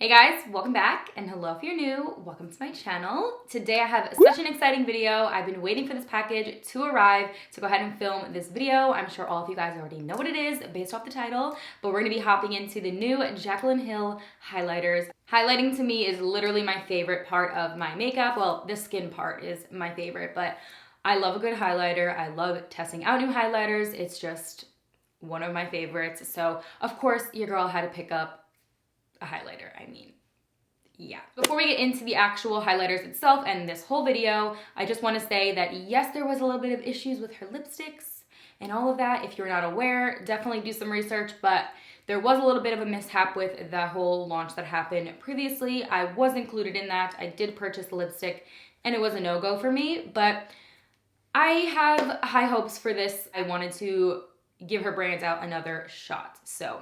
Hey guys, welcome back, and hello if you're new, welcome to my channel. Today I have such an exciting video. I've been waiting for this package to arrive to go ahead and film this video. I'm sure all of you guys already know what it is based off the title, but we're gonna be hopping into the new Jaclyn Hill highlighters. Highlighting to me is literally my favorite part of my makeup. Well, the skin part is my favorite, but I love a good highlighter. I love testing out new highlighters. It's just one of my favorites. So of course your girl had to pick up a highlighter. Yeah. Before we get into the actual highlighters itself and this whole video, I just want to say that yes, there was a little bit of issues with her lipsticks and all of that. If you're not aware, definitely do some research, but there was a little bit of a mishap with the whole launch that happened previously. I was included in that. I did purchase the lipstick and it was a no-go for me, but I have high hopes for this. I wanted to give her brands out another shot. So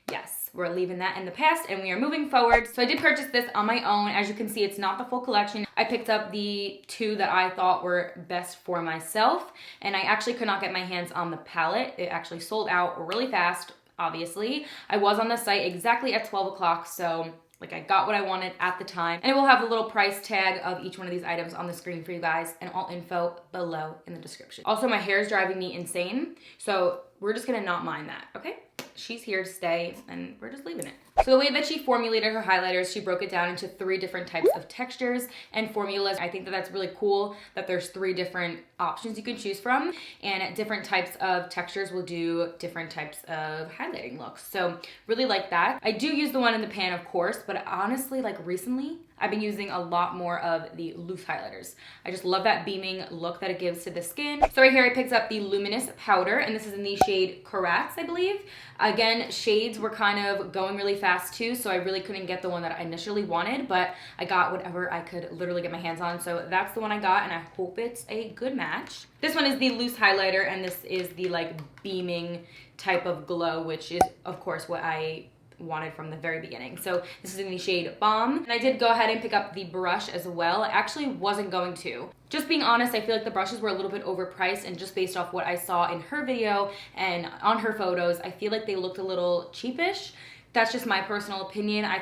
yes, we're leaving that in the past and we are moving forward. So I did purchase this on my own. As you can see, it's not the full collection. I picked up the two that I thought were best for myself, and I actually could not get my hands on the palette. It actually sold out really fast, obviously. I was on the site exactly at 12 o'clock, so like I got what I wanted at the time. And it will have the little price tag of each one of these items on the screen for you guys and all info below in the description. Also, my hair is driving me insane, so we're just gonna not mind that, okay? She's here to stay and we're just leaving it. So the way that she formulated her highlighters, she broke it down into 3 different types of textures and formulas. I think that that's really cool that there's 3 different options you can choose from, and different types of textures will do different types of highlighting looks. So really like that. I do use the one in the pan, of course, but honestly, like recently, I've been using a lot more of the loose highlighters. I just love that beaming look that it gives to the skin. So right here I picked up the Luminous powder, and this is in the shade Carats, I believe. Again, shades were kind of going really fast too, so I really couldn't get the one that I initially wanted, but I got whatever I could literally get my hands on. So that's the one I got, and I hope it's a good match. This one is the loose highlighter, and this is the like beaming type of glow, which is of course what I wanted from the very beginning. So this is in the shade Bomb, and I did go ahead and pick up the brush as well. I actually wasn't going to. Just being honest, I feel like the brushes were a little bit overpriced, and just based off what I saw in her video and on her photos, I feel like they looked a little cheapish. That's just my personal opinion. I'm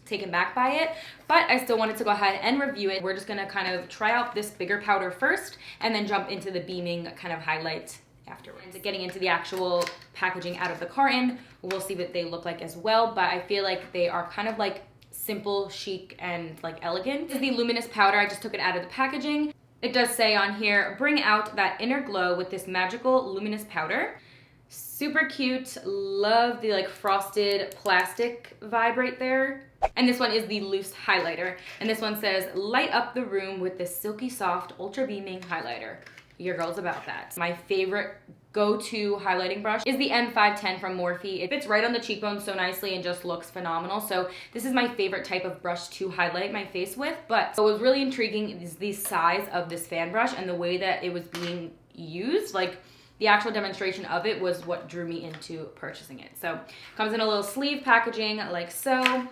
taken back by it, but I still wanted to go ahead and review it. We're just gonna kind of try out this bigger powder first and then jump into the beaming kind of highlight afterwards. Getting into the actual packaging out of the carton, we'll see what they look like as well, but I feel like they are kind of like simple, chic, and like elegant. This is the Luminous powder. I just took it out of the packaging. It does say on here, bring out that inner glow with this magical luminous powder. Super cute. Love the like frosted plastic vibe right there. And this one is the loose highlighter, and this one says, light up the room with this silky soft ultra beaming highlighter. Your girl's about that. My favorite go-to highlighting brush is the M510 from Morphe. It fits right on the cheekbone so nicely and just looks phenomenal. So this is my favorite type of brush to highlight my face with. But what was really intriguing is the size of this fan brush and the way that it was being used. Like the actual demonstration of it was what drew me into purchasing it. So comes in a little sleeve packaging like so.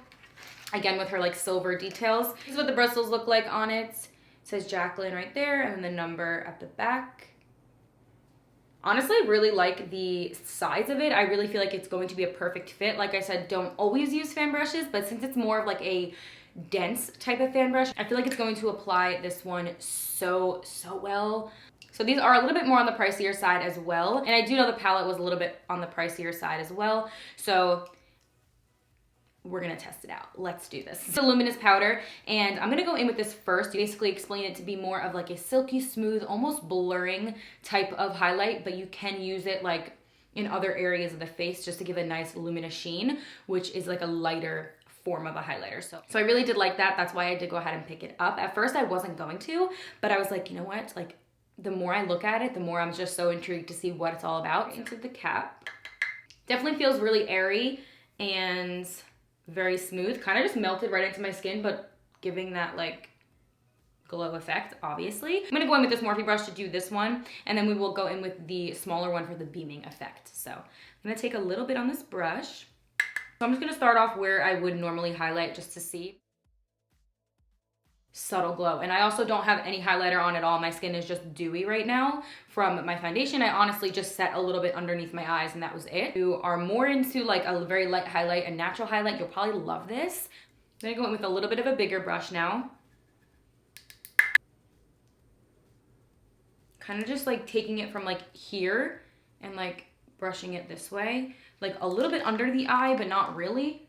Again, with her like silver details. This is what the bristles look like on it. It says Jaclyn right there, and then the number at the back. Honestly, I really like the size of it. I really feel like it's going to be a perfect fit. Like I said, don't always use fan brushes, but since it's more of like a dense type of fan brush, I feel like it's going to apply this one so well. So these are a little bit more on the pricier side as well. And I do know the palette was a little bit on the pricier side as well. So we're gonna test it out. Let's do this. It's a Luminous powder, and I'm gonna go in with this first. You basically explain it to be more of like a silky smooth, almost blurring type of highlight, but you can use it like in other areas of the face just to give a nice luminous sheen, which is like a lighter form of a highlighter. So I really did like that. That's why I did go ahead and pick it up. At first I wasn't going to, but I was like, you know what? Like the more I look at it, the more I'm just so intrigued to see what it's all about. Into the cap. Definitely feels really airy and very smooth, kind of just melted right into my skin, but giving that like glow effect, obviously. I'm gonna go in with this Morphe brush to do this one, and then we will go in with the smaller one for the beaming effect. So I'm gonna take a little bit on this brush. So I'm just gonna start off where I would normally highlight just to see. Subtle glow. And I also don't have any highlighter on at all. My skin is just dewy right now from my foundation. I honestly just set a little bit underneath my eyes and that was it. If you are more into like a very light highlight, a natural highlight, you'll probably love this. I'm gonna go in with a little bit of a bigger brush now. Kind of just like taking it from like here and like brushing it this way. Like a little bit under the eye, but not really.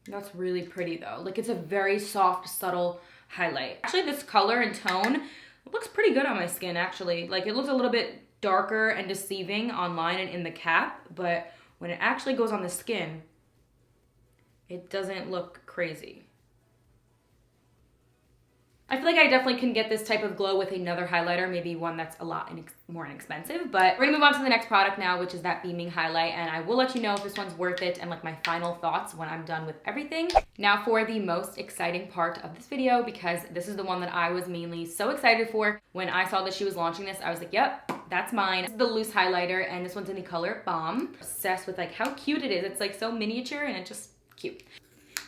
That's really pretty though. Like it's a very soft, subtle highlight. Actually, this color and tone looks pretty good on my skin actually. Like it looks a little bit darker and deceiving online and in the cap, but when it actually goes on the skin, it doesn't look crazy. I feel like I definitely can get this type of glow with another highlighter, maybe one that's a lot more inexpensive, but we're gonna move on to the next product now, which is that Beaming highlight, and I will let you know if this one's worth it and like my final thoughts when I'm done with everything. Now for the most exciting part of this video, because this is the one that I was mainly so excited for. When I saw that she was launching this, I was like, yep, that's mine. This is the loose highlighter, and this one's in the color Bomb. Obsessed with like how cute it is. It's like so miniature and it's just cute.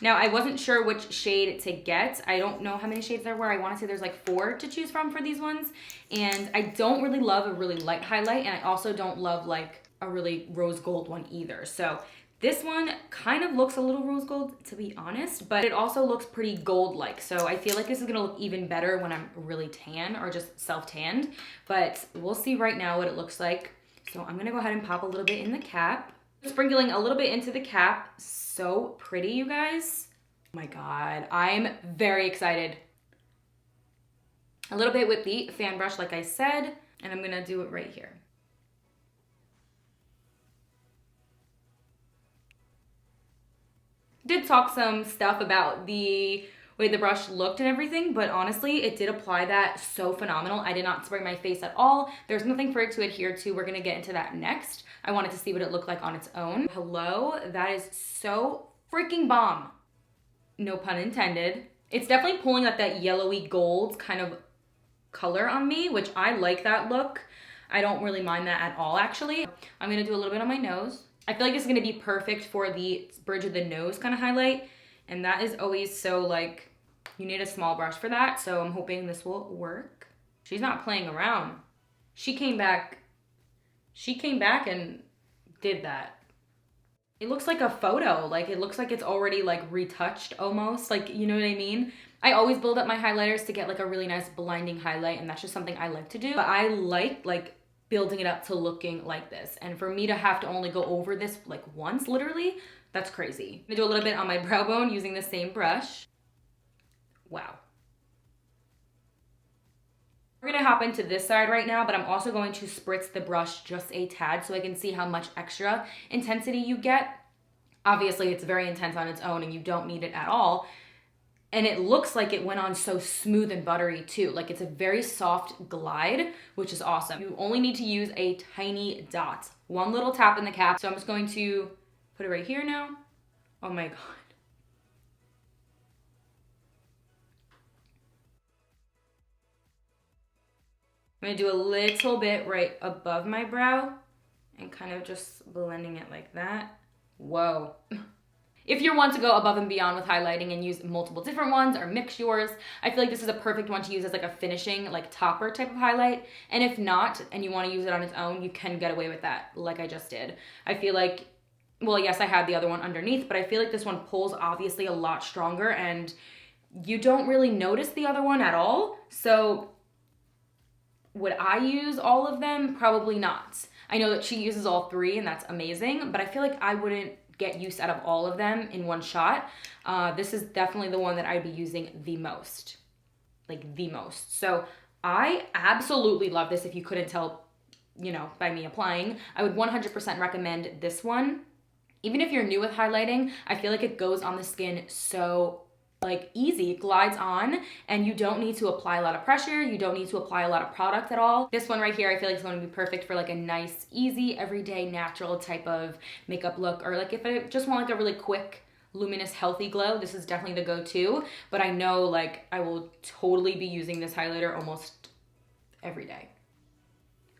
Now, I wasn't sure which shade to get. I don't know how many shades there were. I want to say there's like 4 to choose from for these ones. And I don't really love a really light highlight, and I also don't love like a really rose gold one either. So this one kind of looks a little rose gold, to be honest, but it also looks pretty gold-like. So I feel like this is gonna look even better when I'm really tan or just self-tanned. But we'll see right now what it looks like. So I'm gonna go ahead and pop a little bit in the cap. Sprinkling a little bit into the cap. So pretty, you guys. Oh my God, I'm very excited. A little bit with the fan brush, like I said, and I'm gonna do it right here. Did talk some stuff about the way the brush looked and everything, but honestly, it did apply that so phenomenal. I did not spray my face at all. There's nothing for it to adhere to. We're gonna get into that next. I wanted to see what it looked like on its own. Hello, that is so freaking bomb. No pun intended. It's definitely pulling up that yellowy gold kind of color on me, which I like that look. I don't really mind that at all, actually. I'm gonna do a little bit on my nose. I feel like this is gonna be perfect for the bridge of the nose kind of highlight. And that is always so like, you need a small brush for that. So I'm hoping this will work. She's not playing around. She came back and did that. It looks like a photo. Like it looks like it's already like retouched almost. Like, you know what I mean? I always build up my highlighters to get like a really nice blinding highlight, and that's just something I like to do. But I like building it up to looking like this. And for me to have to only go over this like once, literally, that's crazy. I'm gonna do a little bit on my brow bone using the same brush. Wow. We're gonna hop into this side right now, but I'm also going to spritz the brush just a tad so I can see how much extra intensity you get. Obviously, it's very intense on its own and you don't need it at all. And it looks like it went on so smooth and buttery too. Like it's a very soft glide, which is awesome. You only need to use a tiny dot. One little tap in the cap. So I'm just going to put it right here now. Oh my God. I'm gonna do a little bit right above my brow and kind of just blending it like that. Whoa. If you want to go above and beyond with highlighting and use multiple different ones or mix yours, I feel like this is a perfect one to use as like a finishing, like topper type of highlight. And if not, and you want to use it on its own, you can get away with that like I just did. I feel like, well, yes, I had the other one underneath, but I feel like this one pulls obviously a lot stronger and you don't really notice the other one at all. So would I use all of them? Probably not. I know that she uses all 3 and that's amazing, but I feel like I wouldn't get use out of all of them in one shot. This is definitely the one that I'd be using the most, like the most. So I absolutely love this. If you couldn't tell, you know, by me applying, I would 100% recommend this one. Even if you're new with highlighting, I feel like it goes on the skin so like easy. It glides on and you don't need to apply a lot of pressure. You don't need to apply a lot of product at all. This one right here, I feel like is going to be perfect for like a nice, easy, everyday, natural type of makeup look. Or like if I just want like a really quick, luminous, healthy glow, this is definitely the go-to. But I know like I will totally be using this highlighter almost every day.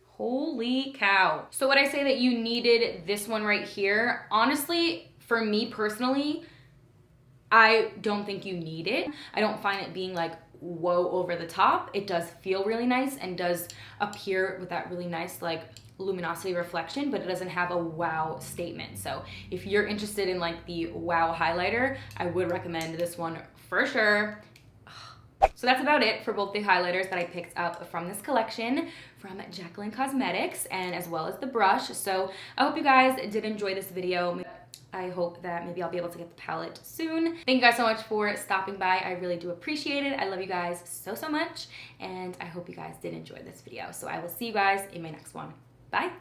Holy cow. So would I say that you needed this one right here? Honestly, for me personally, I don't think you need it. I don't find it being like, whoa, over the top. It does feel really nice and does appear with that really nice like luminosity reflection, but it doesn't have a wow statement. So if you're interested in like the wow highlighter, I would recommend this one for sure. So that's about it for both the highlighters that I picked up from this collection from Jaclyn Cosmetics, and as well as the brush. So I hope you guys did enjoy this video. I hope that maybe I'll be able to get the palette soon. Thank you guys so much for stopping by. I really do appreciate it. I love you guys so, so much, and I hope you guys did enjoy this video. So I will see you guys in my next one. Bye.